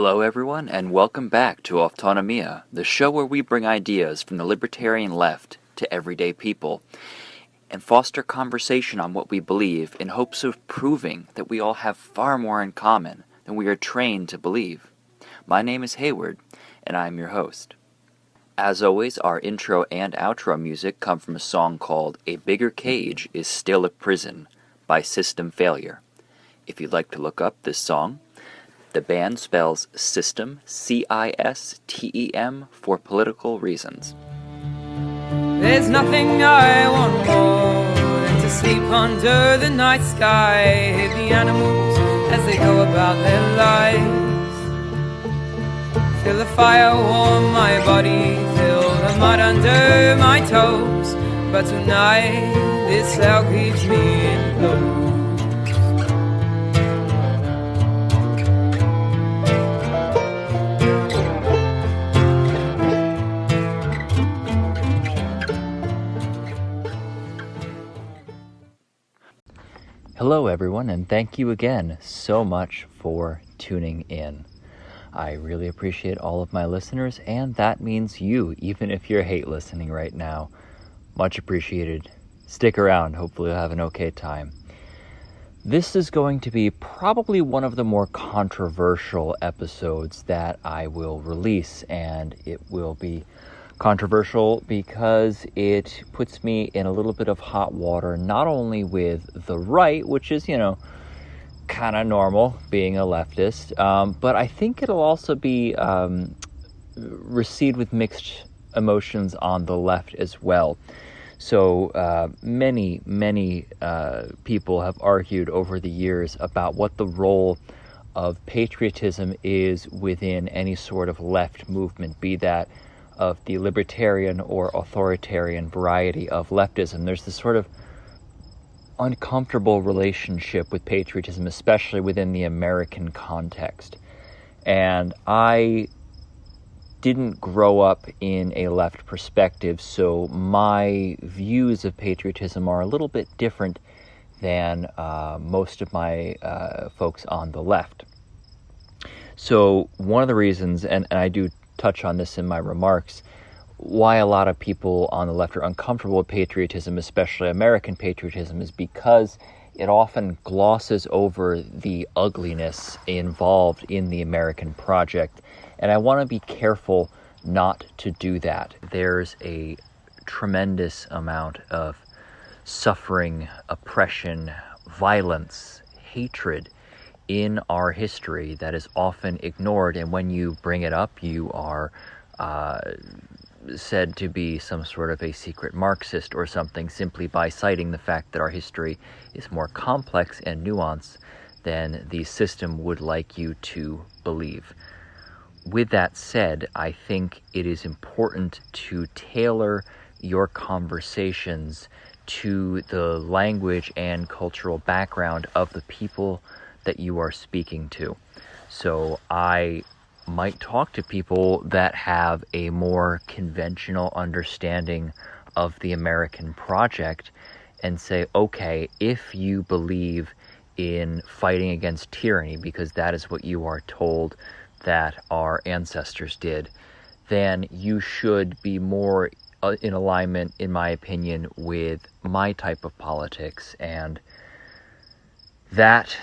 Hello everyone, and welcome back to Autonomia, the show where we bring ideas from the libertarian left to everyday people, and foster conversation on what we believe in hopes of proving that we all have far more in common than we are trained to believe. My name is Hayward, and I am your host. As always, our intro and outro music come from a song called A Bigger Cage is Still a Prison by System Failure. If you'd like to look up this song, the band spells System, C-I-S-T-E-M, for political reasons. There's nothing I want more than to sleep under the night sky, hear the animals as they go about their lives, feel the fire warm my body, feel the mud under my toes, but tonight this cell keeps me enclosed. Hello everyone, and thank you again so much for tuning in. I really appreciate all of my listeners, and that means you, even if you're hate listening right now. Much appreciated. Stick around, hopefully you'll have an okay time. This is going to be probably one of the more controversial episodes that I will release, and it will be controversial because it puts me in a little bit of hot water, not only with the right, which is, kind of normal being a leftist, but I think it'll also be received with mixed emotions on the left as well. So many people have argued over the years about what the role of patriotism is within any sort of left movement, be that of the libertarian or authoritarian variety of leftism. There's this sort of uncomfortable relationship with patriotism, especially within the American context. And I didn't grow up in a left perspective, so my views of patriotism are a little bit different than most of my folks on the left. So one of the reasons, and I do touch on this in my remarks, why a lot of people on the left are uncomfortable with patriotism, especially American patriotism, is because it often glosses over the ugliness involved in the American project. And I want to be careful not to do that. There's a tremendous amount of suffering, oppression, violence, hatred in our history that is often ignored, and when you bring it up, you are said to be some sort of a secret Marxist or something, simply by citing the fact that our history is more complex and nuanced than the system would like you to believe. With that said, I think it is important to tailor your conversations to the language and cultural background of the people that you are speaking to. So I might talk to people that have a more conventional understanding of the American project and say, okay, if you believe in fighting against tyranny, because that is what you are told that our ancestors did, then you should be more in alignment, in my opinion, with my type of politics. And that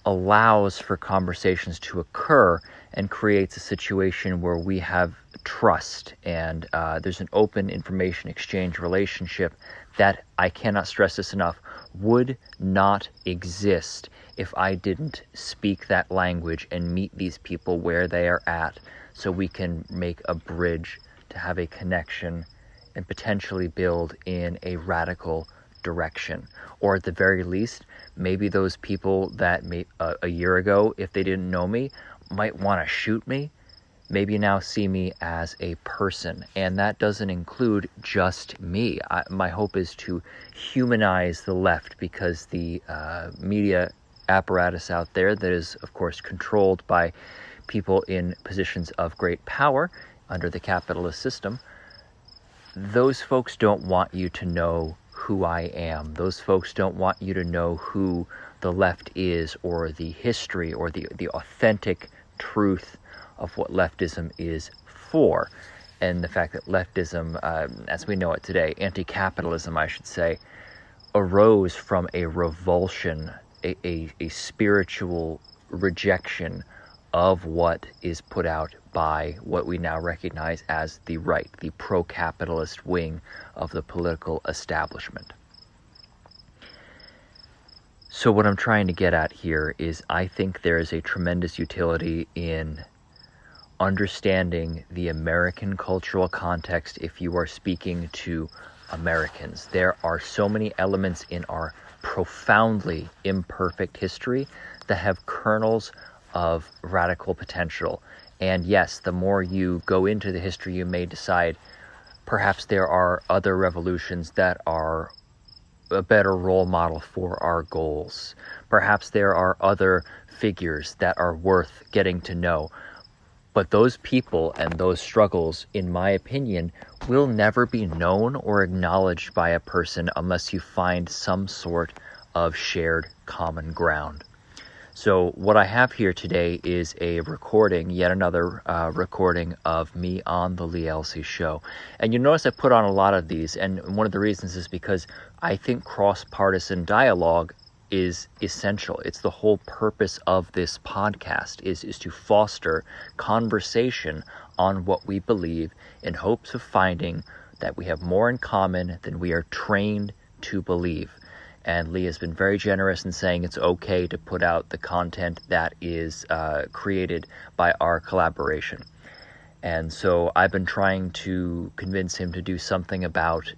allows for conversations to occur and creates a situation where we have trust and there's an open information exchange relationship that, I cannot stress this enough, would not exist if I didn't speak that language and meet these people where they are at, so we can make a bridge to have a connection and potentially build in a radical direction. Or at the very least, maybe those people that a year ago, if they didn't know me, might want to shoot me, maybe now see me as a person. And that doesn't include just me. My hope is to humanize the left, because the media apparatus out there that is, of course, controlled by people in positions of great power under the capitalist system, those folks don't want you to know who I am. Those folks don't want you to know who the left is, or the history, or the authentic truth of what leftism is for, and the fact that leftism, as we know it today, anti-capitalism, I should say, arose from a revulsion, a spiritual rejection of what is put out by what we now recognize as the right, the pro-capitalist wing of the political establishment. So what I'm trying to get at here is I think there is a tremendous utility in understanding the American cultural context if you are speaking to Americans. There are so many elements in our profoundly imperfect history that have kernels of radical potential. And yes, the more you go into the history, you may decide perhaps there are other revolutions that are a better role model for our goals. Perhaps there are other figures that are worth getting to know. But those people and those struggles, in my opinion, will never be known or acknowledged by a person unless you find some sort of shared common ground. So what I have here today is a recording, yet another recording of me on the Lee Elci Show. And you notice I put on a lot of these, and one of the reasons is because I think cross-partisan dialogue is essential. It's the whole purpose of this podcast is to foster conversation on what we believe in hopes of finding that we have more in common than we are trained to believe. And Lee has been very generous in saying it's okay to put out the content that is created by our collaboration. And so I've been trying to convince him to do something about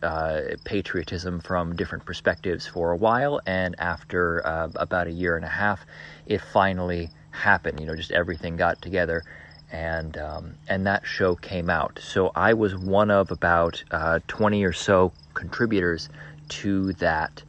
patriotism from different perspectives for a while. And after about a year and a half, it finally happened. Just everything got together, and that show came out. So I was one of about 20 or so contributors to that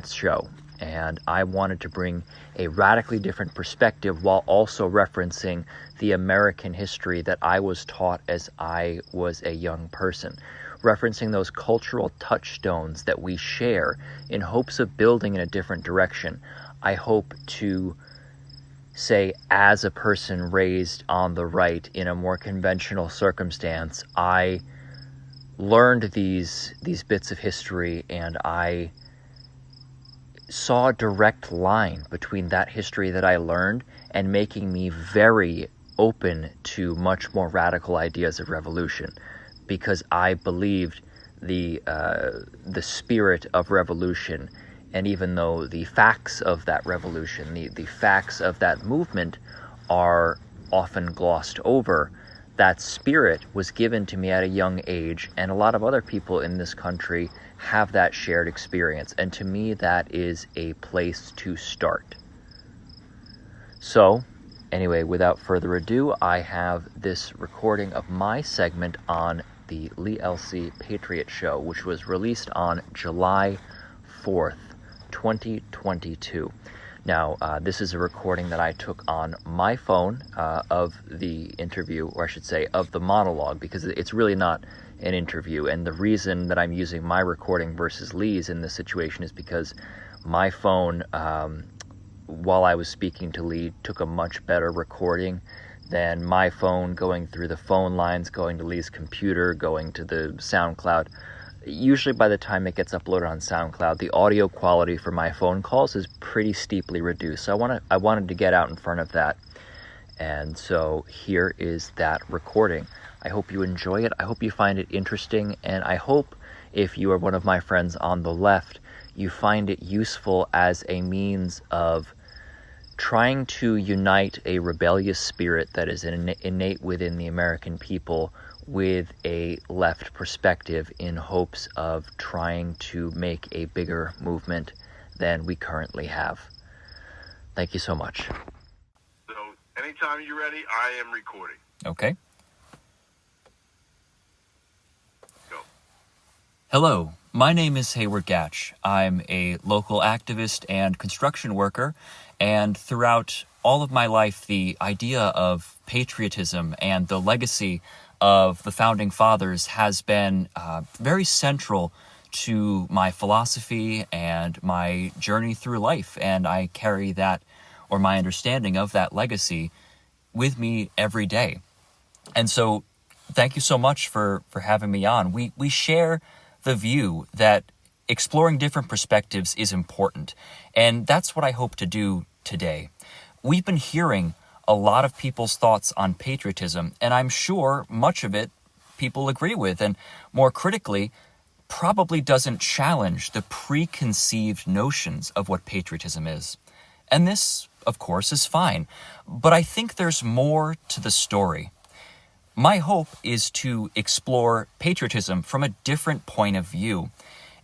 show, and I wanted to bring a radically different perspective while also referencing the American history that I was taught as I was a young person, referencing those cultural touchstones that we share in hopes of building in a different direction. I hope to say, as a person raised on the right in a more conventional circumstance, I learned these bits of history, and I saw a direct line between that history that I learned and making me very open to much more radical ideas of revolution, because I believed the spirit of revolution. And even though the facts of that revolution, the facts of that movement are often glossed over, that spirit was given to me at a young age, and a lot of other people in this country have that shared experience. And to me, that is a place to start. So, anyway, without further ado, I have this recording of my segment on the Lee Elci Patriot Show, which was released on July 4th, 2022. Now, this is a recording that I took on my phone of the interview, or I should say, of the monologue, because it's really not an interview. And the reason that I'm using my recording versus Lee's in this situation is because my phone, while I was speaking to Lee, took a much better recording than my phone going through the phone lines, going to Lee's computer, going to the SoundCloud. Usually by the time it gets uploaded on SoundCloud, the audio quality for my phone calls is pretty steeply reduced. So I wanted to get out in front of that. And so here is that recording. I hope you enjoy it. I hope you find it interesting. And I hope, if you are one of my friends on the left, you find it useful as a means of trying to unite a rebellious spirit that is innate within the American people with a left perspective in hopes of trying to make a bigger movement than we currently have. Thank you so much. So, anytime you're ready, I am recording. Okay. Go. Hello, my name is Hayward Gatch. I'm a local activist and construction worker, and throughout all of my life, the idea of patriotism and the legacy of the Founding Fathers has been very central to my philosophy and my journey through life. And I carry that, or my understanding of that legacy, with me every day. And so thank you so much for having me on. We share the view that exploring different perspectives is important. And that's what I hope to do today. We've been hearing a lot of people's thoughts on patriotism, and I'm sure much of it people agree with, and more critically, probably doesn't challenge the preconceived notions of what patriotism is. And this, of course, is fine. But I think there's more to the story. My hope is to explore patriotism from a different point of view.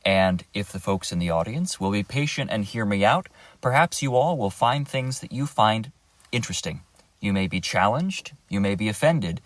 And if the folks in the audience will be patient and hear me out, perhaps you all will find things that you find interesting. You may be challenged, you may be offended,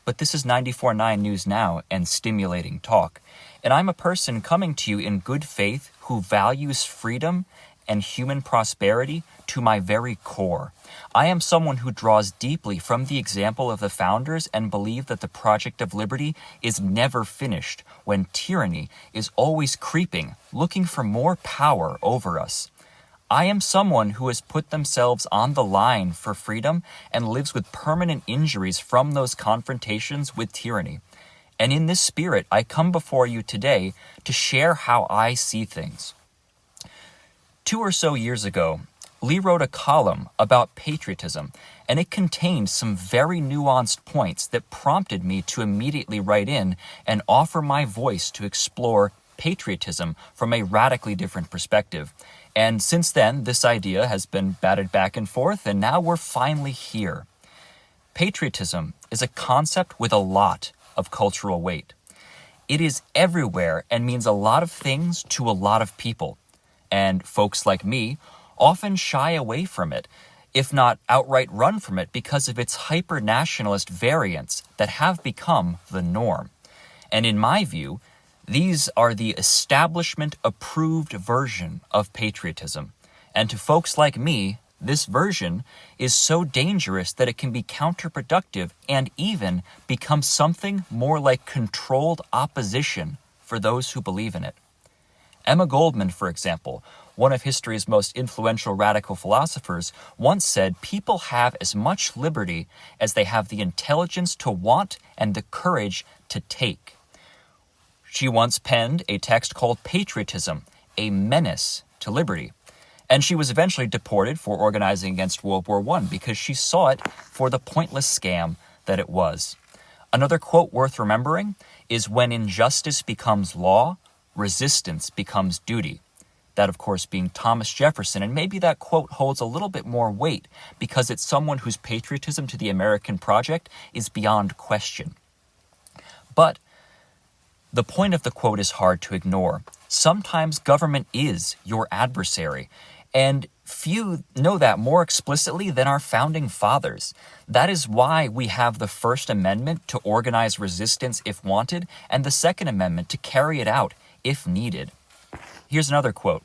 but this is 94.9 News Now and stimulating talk. And I'm a person coming to you in good faith who values freedom and human prosperity to my very core. I am someone who draws deeply from the example of the founders and believe that the project of liberty is never finished when tyranny is always creeping, looking for more power over us. I am someone who has put themselves on the line for freedom and lives with permanent injuries from those confrontations with tyranny. And in this spirit, I come before you today to share how I see things. 2 or so years ago, Lee wrote a column about patriotism, and it contained some very nuanced points that prompted me to immediately write in and offer my voice to explore patriotism from a radically different perspective. And since then, this idea has been batted back and forth, and now we're finally here. Patriotism is a concept with a lot of cultural weight. It is everywhere and means a lot of things to a lot of people. And folks like me often shy away from it, if not outright run from it, because of its hyper-nationalist variants that have become the norm. And in my view, these are the establishment-approved version of patriotism. And to folks like me, this version is so dangerous that it can be counterproductive and even become something more like controlled opposition for those who believe in it. Emma Goldman, for example, one of history's most influential radical philosophers, once said people have as much liberty as they have the intelligence to want and the courage to take. She once penned a text called Patriotism, a Menace to Liberty. And she was eventually deported for organizing against World War I because she saw it for the pointless scam that it was. Another quote worth remembering is, "When injustice becomes law, resistance becomes duty." That, of course, being Thomas Jefferson. And maybe that quote holds a little bit more weight because it's someone whose patriotism to the American project is beyond question. But the point of the quote is hard to ignore. Sometimes government is your adversary, and few know that more explicitly than our founding fathers. That is why we have the First Amendment to organize resistance if wanted, and the Second Amendment to carry it out if needed. Here's another quote.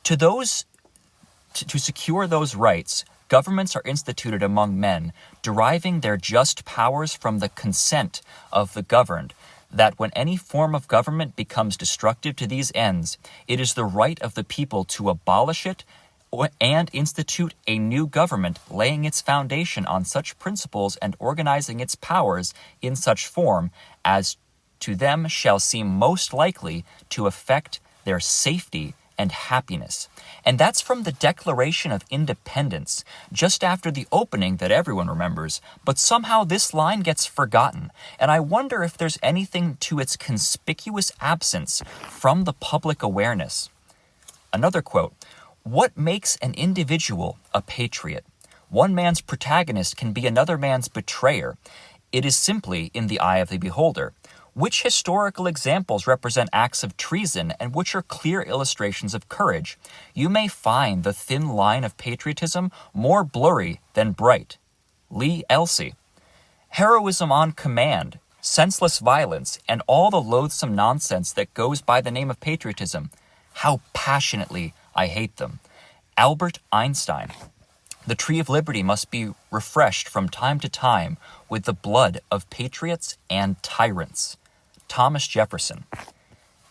To secure those rights, governments are instituted among men, deriving their just powers from the consent of the governed, that when any form of government becomes destructive to these ends, it is the right of the people to abolish it and institute a new government, laying its foundation on such principles and organizing its powers in such form as to them shall seem most likely to affect their safety and happiness. And that's from the Declaration of Independence, just after the opening that everyone remembers, but somehow this line gets forgotten, and I wonder if there's anything to its conspicuous absence from the public awareness. Another quote, "What makes an individual a patriot? One man's protagonist can be another man's betrayer. It is simply in the eye of the beholder. Which historical examples represent acts of treason and which are clear illustrations of courage? You may find the thin line of patriotism more blurry than bright." Lee Elci. "Heroism on command, senseless violence, and all the loathsome nonsense that goes by the name of patriotism. How passionately I hate them." Albert Einstein. "The tree of liberty must be refreshed from time to time with the blood of patriots and tyrants." Thomas Jefferson.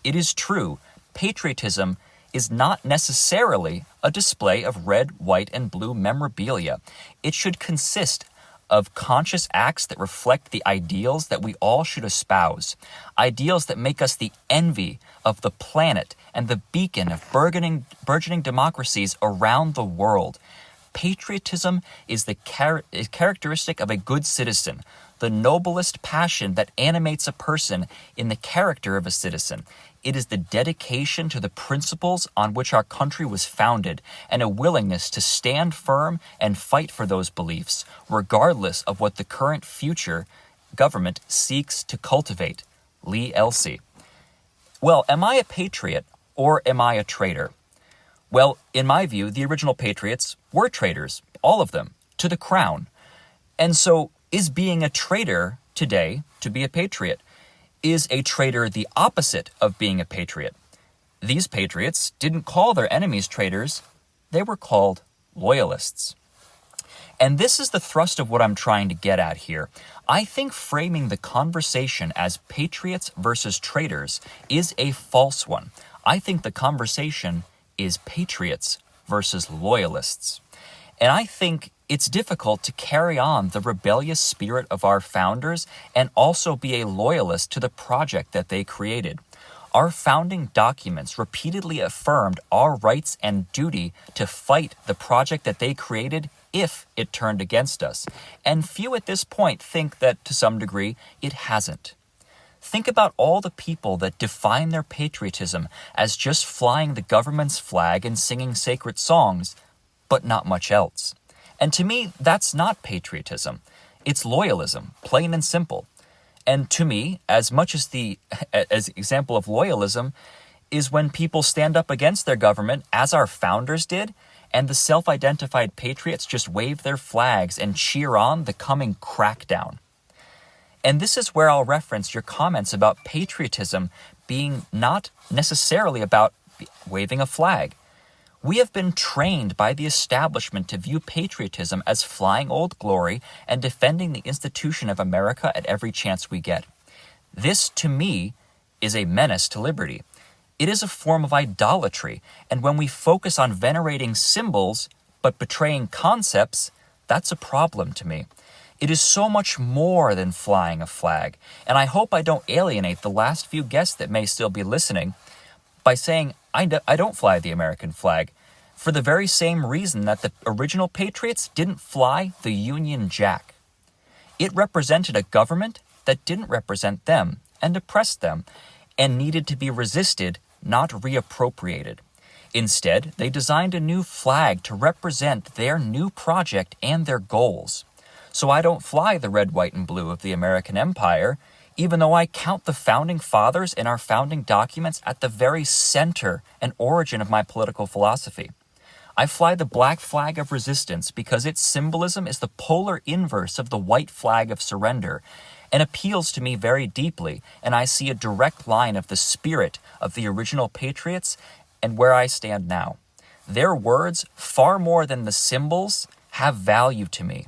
"It is true, patriotism is not necessarily a display of red, white, and blue memorabilia. It should consist of conscious acts that reflect the ideals that we all should espouse, ideals that make us the envy of the planet and the beacon of burgeoning democracies around the world. Patriotism is the characteristic of a good citizen, the noblest passion that animates a person in the character of a citizen. It is the dedication to the principles on which our country was founded and a willingness to stand firm and fight for those beliefs, regardless of what the current future government seeks to cultivate. Lee Elci. Well, am I a patriot or am I a traitor? Well, in my view, the original patriots were traitors, all of them, to the crown. And so, is being a traitor today to be a patriot? Is a traitor the opposite of being a patriot? These patriots didn't call their enemies traitors, they were called loyalists. And this is the thrust of what I'm trying to get at here. I think framing the conversation as patriots versus traitors is a false one. I think the conversation is patriots versus loyalists. And I think it's difficult to carry on the rebellious spirit of our founders and also be a loyalist to the project that they created. Our founding documents repeatedly affirmed our rights and duty to fight the project that they created if it turned against us. And few at this point think that, to some degree, it hasn't. Think about all the people that define their patriotism as just flying the government's flag and singing sacred songs, but not much else. And to me, that's not patriotism. It's loyalism, plain and simple. And to me, as much as the example of loyalism is when people stand up against their government, as our founders did, and the self-identified patriots just wave their flags and cheer on the coming crackdown. And this is where I'll reference your comments about patriotism being not necessarily about waving a flag. We have been trained by the establishment to view patriotism as flying Old Glory and defending the institution of America at every chance we get. This, to me, is a menace to liberty. It is a form of idolatry, and when we focus on venerating symbols but betraying concepts, that's a problem to me. It is so much more than flying a flag, and I hope I don't alienate the last few guests that may still be listening by saying I don't fly the American flag for the very same reason that the original patriots didn't fly the Union Jack. It represented a government that didn't represent them and oppressed them and needed to be resisted, not reappropriated. Instead, they designed a new flag to represent their new project and their goals. So I don't fly the red, white, and blue of the American Empire, even though I count the founding fathers in our founding documents at the very center and origin of my political philosophy. I fly the black flag of resistance because its symbolism is the polar inverse of the white flag of surrender and appeals to me very deeply, and I see a direct line of the spirit of the original patriots and where I stand now. Their words, far more than the symbols, have value to me.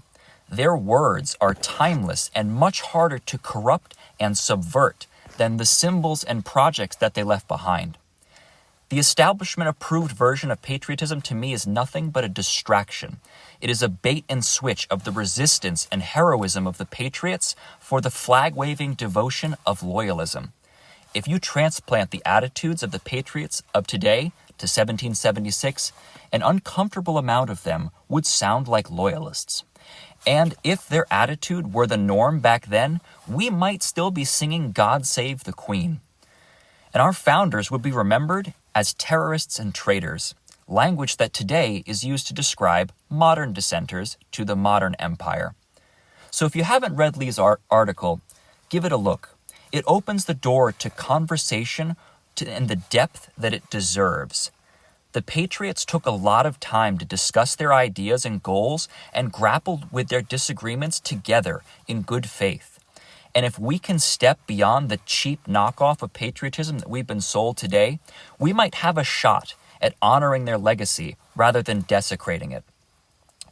Their words are timeless and much harder to corrupt and subvert than the symbols and projects that they left behind. The establishment-approved version of patriotism to me is nothing but a distraction. It is a bait and switch of the resistance and heroism of the patriots for the flag-waving devotion of loyalism. If you transplant the attitudes of the patriots of today to 1776, an uncomfortable amount of them would sound like loyalists. And if their attitude were the norm back then, we might still be singing God Save the Queen. And our founders would be remembered as terrorists and traitors, language that today is used to describe modern dissenters to the modern empire. So if you haven't read Lee's article, give it a look. It opens the door to conversation in the depth that it deserves. The Patriots took a lot of time to discuss their ideas and goals and grappled with their disagreements together in good faith. And if we can step beyond the cheap knockoff of patriotism that we've been sold today, we might have a shot at honoring their legacy rather than desecrating it.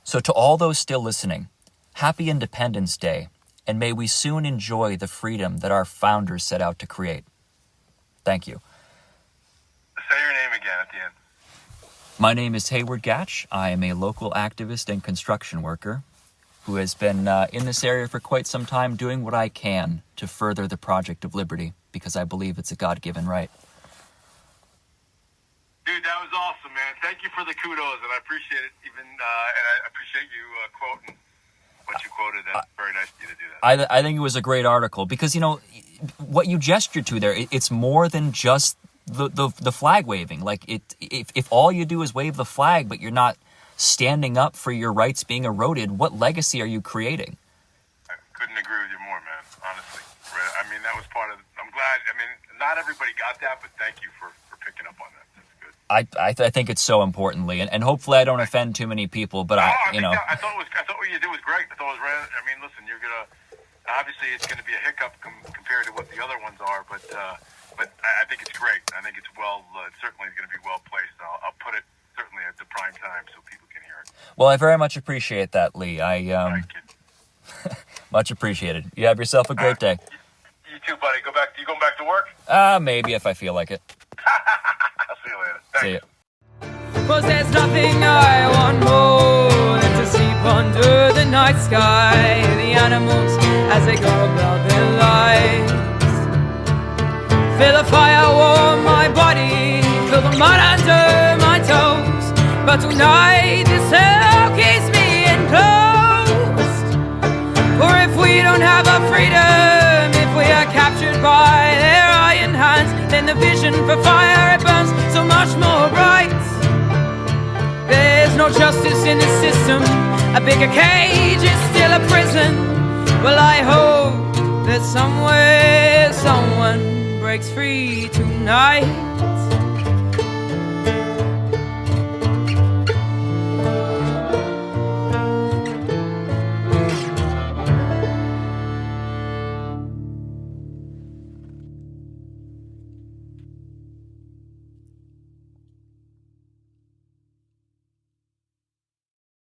So to all those still listening, happy Independence Day, and may we soon enjoy the freedom that our founders set out to create. Thank you. Say your name again at the end. My name is Hayward Gatch. I am a local activist and construction worker. who has been in this area for quite some time, doing what I can to further the project of liberty, because I believe it's a God-given right. Dude, that was awesome, man. Thank you for the kudos, and I appreciate it. And I appreciate you quoting what you quoted. That's very nice of you to do that. I think it was a great article because, what you gestured to there, it's more than just the flag waving. Like, if all you do is wave the flag, but you're not standing up for your rights being eroded, what legacy are you creating? I couldn't agree with you more, man, honestly. I mean, that was part of I'm glad. I mean, not everybody got that, but thank you for picking up on that. That's good. I think it's so importantly, and hopefully I don't offend too many people, but I thought what you did was great. I thought it was. I mean, listen, you're gonna obviously it's gonna be a hiccup compared to what the other ones are, but I think it's great. I think it's it's certainly going to be well placed. I'll put it certainly at the prime time so people can hear it. Well, I very much appreciate that, Lee. Much appreciated. You have yourself a great day. You too, buddy. You going back to work? Maybe if I feel like it. I'll see you later. Thanks. See ya. 'Cause there's nothing I want more than to sleep under the night sky. The animals as they go about their lives. Feel the fire warm my body, feel the mud under my toes. But tonight this hell keeps me enclosed. For if we don't have our freedom, if we are captured by their iron hands, then the vision for fire, it burns so much more bright. There's no justice in the system, a bigger cage is still a prison. Well, I hope that somewhere someone breaks free tonight.